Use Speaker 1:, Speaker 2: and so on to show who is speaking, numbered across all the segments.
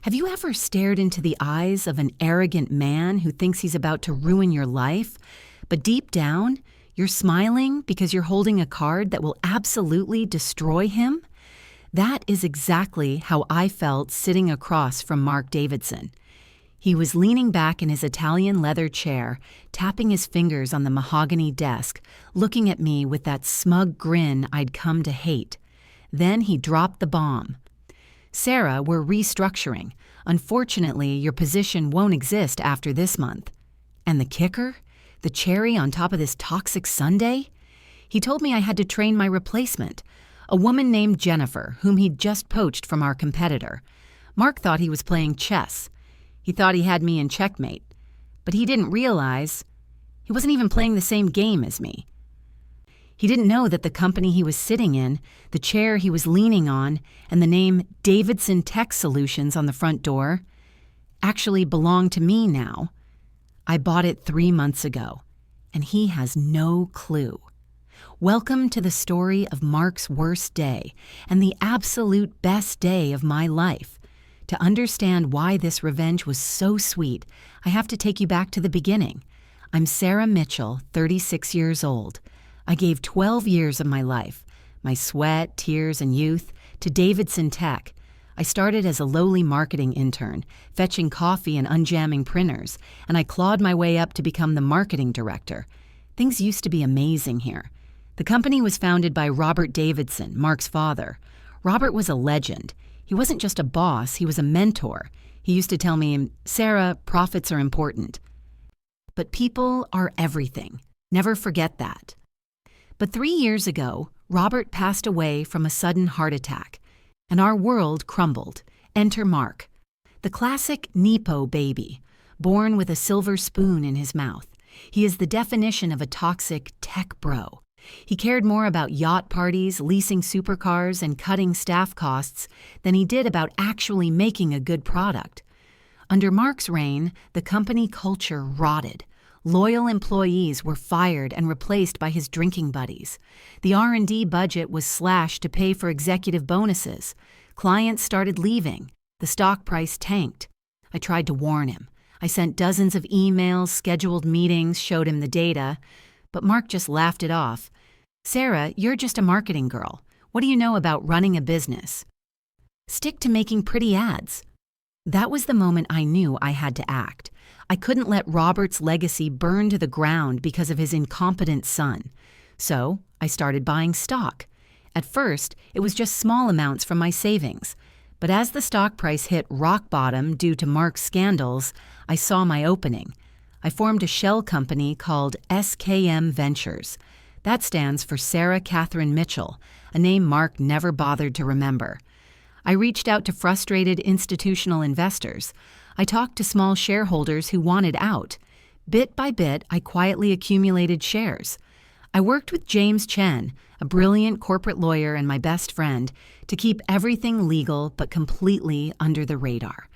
Speaker 1: Have you ever stared into the eyes of an arrogant man who thinks he's about to ruin your life, but deep down, you're smiling because you're holding a card that will absolutely destroy him? That is exactly how I felt sitting across from Mark Davidson. He was leaning back in his Italian leather chair, tapping his fingers on the mahogany desk, looking at me with that smug grin I'd come to hate. Then he dropped the bomb. "Sarah, we're restructuring. Unfortunately, your position won't exist after this month." And the kicker? The cherry on top of this toxic sundae? He told me I had to train my replacement, a woman named Jennifer, whom he'd just poached from our competitor. Mark thought he was playing chess. He thought he had me in checkmate. But he didn't realize he wasn't even playing the same game as me. He didn't know that the company he was sitting in, the chair he was leaning on, and the name Davidson Tech Solutions on the front door actually belonged to me now. I bought it 3 months ago, and he has no clue. Welcome to the story of Mark's worst day and the absolute best day of my life. To understand why this revenge was so sweet, I have to take you back to the beginning. I'm Sarah Mitchell, 36 years old. I gave 12 years of my life, my sweat, tears, and youth, to Davidson Tech. I started as a lowly marketing intern, fetching coffee and unjamming printers, and I clawed my way up to become the marketing director. Things used to be amazing here. The company was founded by Robert Davidson, Mark's father. Robert was a legend. He wasn't just a boss, he was a mentor. He used to tell me, "Sarah, profits are important. But people are everything. Never forget that." But 3 years ago, Robert passed away from a sudden heart attack, and our world crumbled. Enter Mark, the classic nepo baby, born with a silver spoon in his mouth. He is the definition of a toxic tech bro. He cared more about yacht parties, leasing supercars, and cutting staff costs than he did about actually making a good product. Under Mark's reign, the company culture rotted. Loyal employees were fired and replaced by his drinking buddies. The R&D budget was slashed to pay for executive bonuses. Clients started leaving. The stock price tanked. I tried to warn him. I sent dozens of emails, scheduled meetings, showed him the data. But Mark just laughed it off. "Sarah, you're just a marketing girl. What do you know about running a business? Stick to making pretty ads." That was the moment I knew I had to act. I couldn't let Robert's legacy burn to the ground because of his incompetent son. So I started buying stock. At first, it was just small amounts from my savings. But as the stock price hit rock bottom due to Mark's scandals, I saw my opening. I formed a shell company called SKM Ventures. That stands for Sarah Catherine Mitchell, a name Mark never bothered to remember. I reached out to frustrated institutional investors. I talked to small shareholders who wanted out. Bit by bit, I quietly accumulated shares. I worked with James Chen, a brilliant corporate lawyer and my best friend, to keep everything legal but completely under the radar.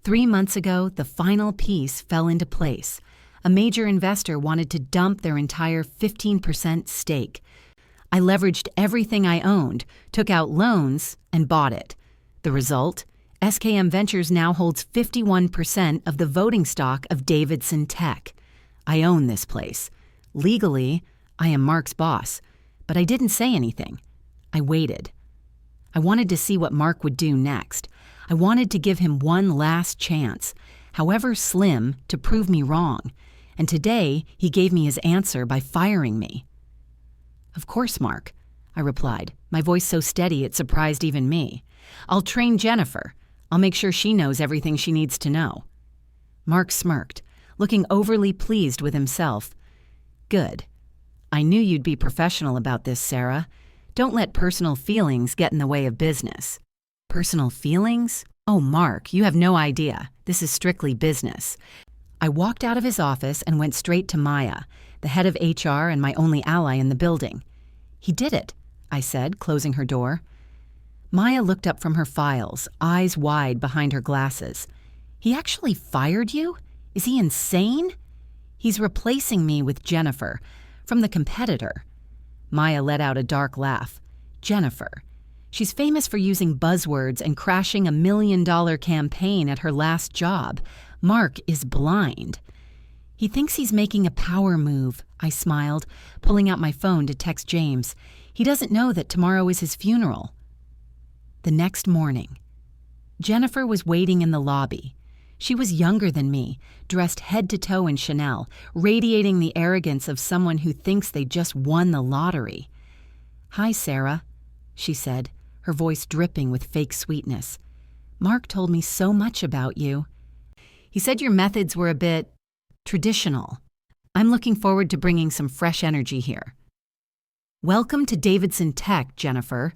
Speaker 1: 3 months ago, the final piece fell into place. A major investor wanted to dump their entire 15% stake. I leveraged everything I owned, took out loans, and bought it. The result? SKM Ventures now holds 51% of the voting stock of Davidson Tech. I own this place. Legally, I am Mark's boss, but I didn't say anything. I waited. I wanted to see what Mark would do next. I wanted to give him one last chance, however slim, to prove me wrong. And today, he gave me his answer by firing me. "Of course, Mark," I replied, my voice so steady it surprised even me. "I'll train Jennifer. I'll make sure she knows everything she needs to know." Mark smirked, looking overly pleased with himself. "Good. I knew you'd be professional about this, Sarah. Don't let personal feelings get in the way of business." "Personal feelings? Oh, Mark, you have no idea. This is strictly business." I walked out of his office and went straight to Maya, the head of HR and my only ally in the building. "He did it," I said, closing her door. Maya looked up from her files, eyes wide behind her glasses. "He actually fired you? Is he insane?" "He's replacing me with Jennifer, from the competitor." Maya let out a dark laugh. "Jennifer. She's famous for using buzzwords and crashing $1 million campaign at her last job. Mark is blind. He thinks he's making a power move, I smiled, pulling out my phone to text James. He doesn't know that tomorrow is his funeral. The next morning, Jennifer was waiting in the lobby. She was younger than me, dressed head to toe in Chanel, radiating the arrogance of someone who thinks they just won the lottery. "Hi, Sarah," she said, her voice dripping with fake sweetness. "Mark told me so much about you. He said your methods were a bit traditional. I'm looking forward to bringing some fresh energy here." "Welcome to Davidson Tech, Jennifer."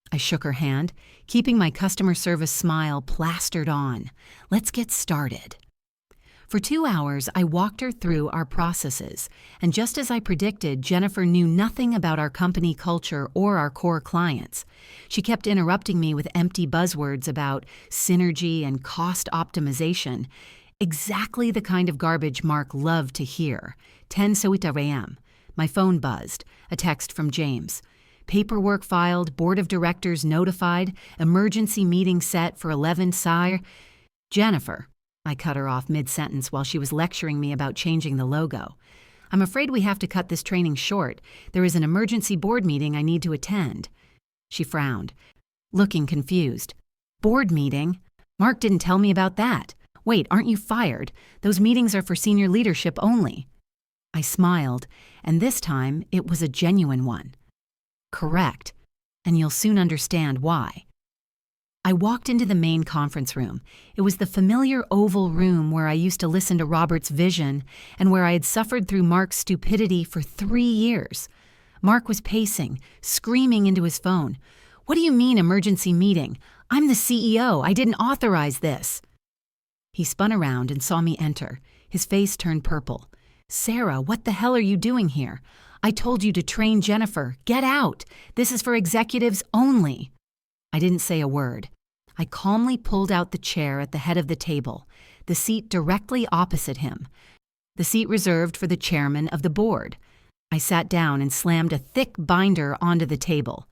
Speaker 1: I shook her hand, keeping my customer service smile plastered on. "Let's get started." For 2 hours, I walked her through our processes, and just as I predicted, Jennifer knew nothing about our company culture or our core clients. She kept interrupting me with empty buzzwords about synergy and cost optimization, exactly the kind of garbage Mark loved to hear. 10:08 a.m. My phone buzzed, a text from James. "Paperwork filed, board of directors notified, emergency meeting set for 11 sire." "Jennifer," I cut her off mid-sentence while she was lecturing me about changing the logo. "I'm afraid we have to cut this training short. There is an emergency board meeting I need to attend." She frowned, looking confused. "Board meeting? Mark didn't tell me about that. Wait, aren't you fired? Those meetings are for senior leadership only." I smiled, and this time it was a genuine one. "Correct, and you'll soon understand why." I walked into the main conference room. It was the familiar oval room where I used to listen to Robert's vision and where I had suffered through Mark's stupidity for 3 years. Mark was pacing, screaming into his phone. "What do you mean emergency meeting? I'm the CEO. I didn't authorize this." He spun around and saw me enter. His face turned purple. "Sarah, what the hell are you doing here? I told you to train Jennifer. Get out. This is for executives only." I didn't say a word. I calmly pulled out the chair at the head of the table, the seat directly opposite him, the seat reserved for the chairman of the board. I sat down and slammed a thick binder onto the table.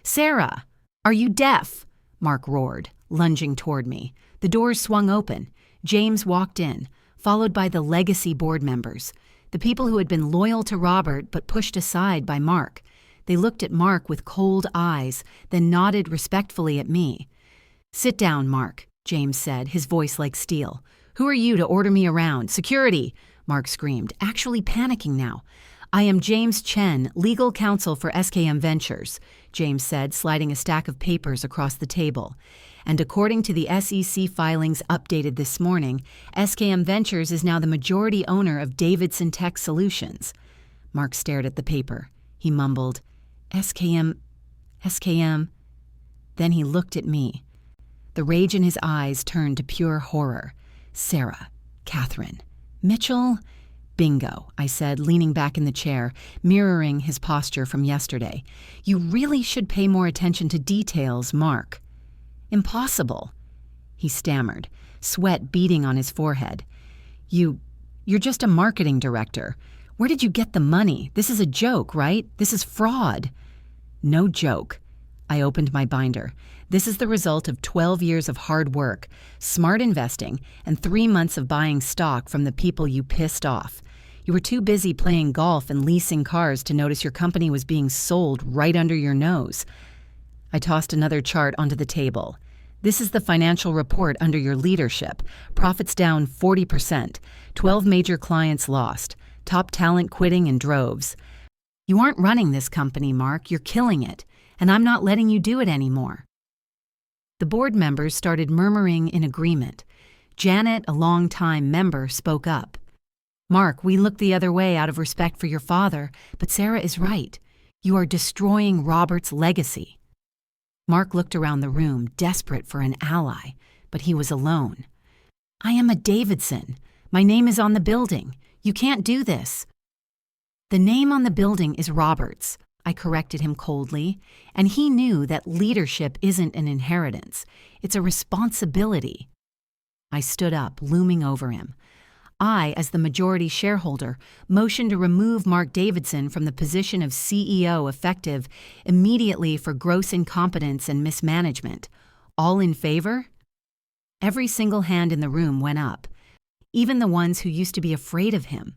Speaker 1: "Sarah, are you deaf?" Mark roared, lunging toward me. The doors swung open. James walked in, followed by the legacy board members, the people who had been loyal to Robert but pushed aside by Mark. They looked at Mark with cold eyes, then nodded respectfully at me. "Sit down, Mark," James said, his voice like steel. "Who are you to order me around? Security!" Mark screamed, actually panicking now. "I am James Chen, legal counsel for SKM Ventures," James said, sliding a stack of papers across the table. "And according to the SEC filings updated this morning, SKM Ventures is now the majority owner of Davidson Tech Solutions." Mark stared at the paper. He mumbled, SKM. Then he looked at me. The rage in his eyes turned to pure horror. "Sarah, Catherine, Mitchell." "Bingo," I said, leaning back in the chair, mirroring his posture from yesterday. "You really should pay more attention to details, Mark." "Impossible," he stammered, sweat beading on his forehead. You're just a marketing director. Where did you get the money? This is a joke, right? This is fraud." "No joke." I opened my binder. "This is the result of 12 years of hard work, smart investing, and 3 months of buying stock from the people you pissed off. You were too busy playing golf and leasing cars to notice your company was being sold right under your nose." I tossed another chart onto the table. "This is the financial report under your leadership. Profits down 40%, 12 major clients lost, top talent quitting in droves. You aren't running this company, Mark. You're killing it, and I'm not letting you do it anymore." The board members started murmuring in agreement. Janet, a long-time member, spoke up. "Mark, we look the other way out of respect for your father, but Sarah is right. You are destroying Robert's legacy." Mark looked around the room, desperate for an ally, but he was alone. "I am a Davidson. My name is on the building. You can't do this." "The name on the building is Robert's," I corrected him coldly, and he knew that leadership isn't an inheritance. It's a responsibility. I stood up, looming over him. I, as the majority shareholder, motioned to remove Mark Davidson from the position of CEO effective immediately for gross incompetence and mismanagement. All in favor? Every single hand in the room went up, even the ones who used to be afraid of him.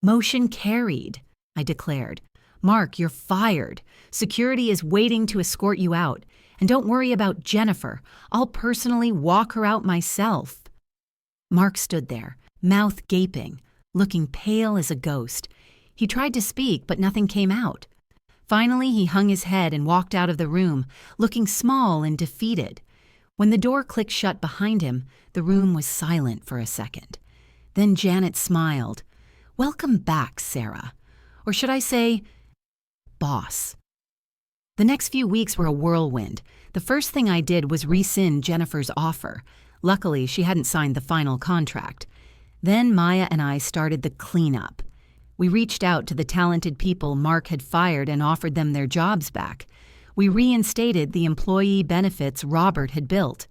Speaker 1: Motion carried, I declared. Mark, you're fired. Security is waiting to escort you out. And don't worry about Jennifer. I'll personally walk her out myself. Mark stood there, mouth gaping, looking pale as a ghost. He tried to speak, but nothing came out. Finally, he hung his head and walked out of the room, looking small and defeated. When the door clicked shut behind him, the room was silent for a second. Then Janet smiled. Welcome back, Sarah. Or should I say, boss. The next few weeks were a whirlwind. The first thing I did was rescind Jennifer's offer. Luckily, she hadn't signed the final contract. Then Maya and I started the cleanup. We reached out to the talented people Mark had fired and offered them their jobs back. We reinstated the employee benefits Robert had built.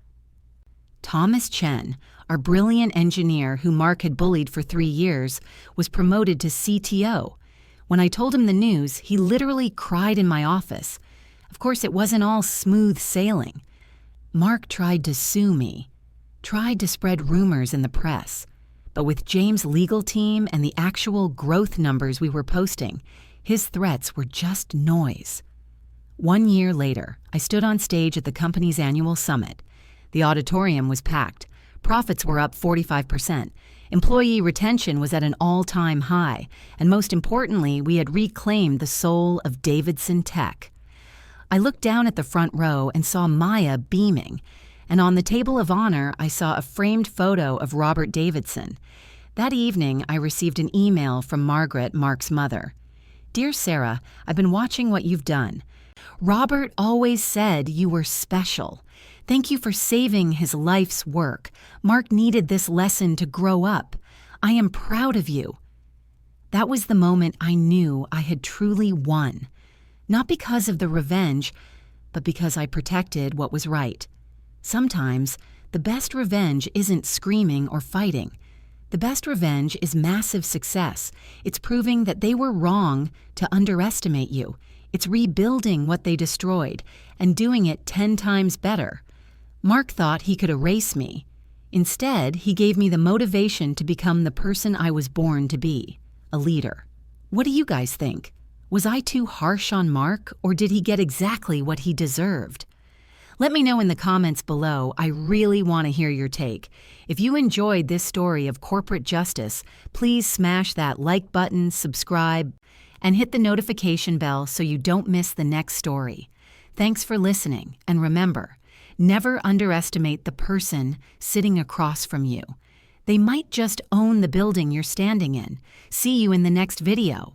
Speaker 1: Thomas Chen, our brilliant engineer who Mark had bullied for 3 years, was promoted to CTO. When I told him the news, he literally cried in my office. Of course, it wasn't all smooth sailing. Mark tried to sue me, tried to spread rumors in the press. But with James' legal team and the actual growth numbers we were posting, his threats were just noise. 1 year later, I stood on stage at the company's annual summit. The auditorium was packed. Profits were up 45%. Employee retention was at an all-time high. And most importantly, we had reclaimed the soul of Davidson Tech. I looked down at the front row and saw Maya beaming. And on the table of honor, I saw a framed photo of Robert Davidson. That evening, I received an email from Margaret, Mark's mother. Dear Sarah, I've been watching what you've done. Robert always said you were special. Thank you for saving his life's work. Mark needed this lesson to grow up. I am proud of you. That was the moment I knew I had truly won. Not because of the revenge, but because I protected what was right. Sometimes, the best revenge isn't screaming or fighting. The best revenge is massive success. It's proving that they were wrong to underestimate you. It's rebuilding what they destroyed and doing it 10 times better. Mark thought he could erase me. Instead, he gave me the motivation to become the person I was born to be, a leader. What do you guys think? Was I too harsh on Mark, or did he get exactly what he deserved? Let me know in the comments below. I really want to hear your take. If you enjoyed this story of corporate justice, please smash that like button, subscribe, and hit the notification bell so you don't miss the next story. Thanks for listening, and remember, never underestimate the person sitting across from you. They might just own the building you're standing in. See you in the next video.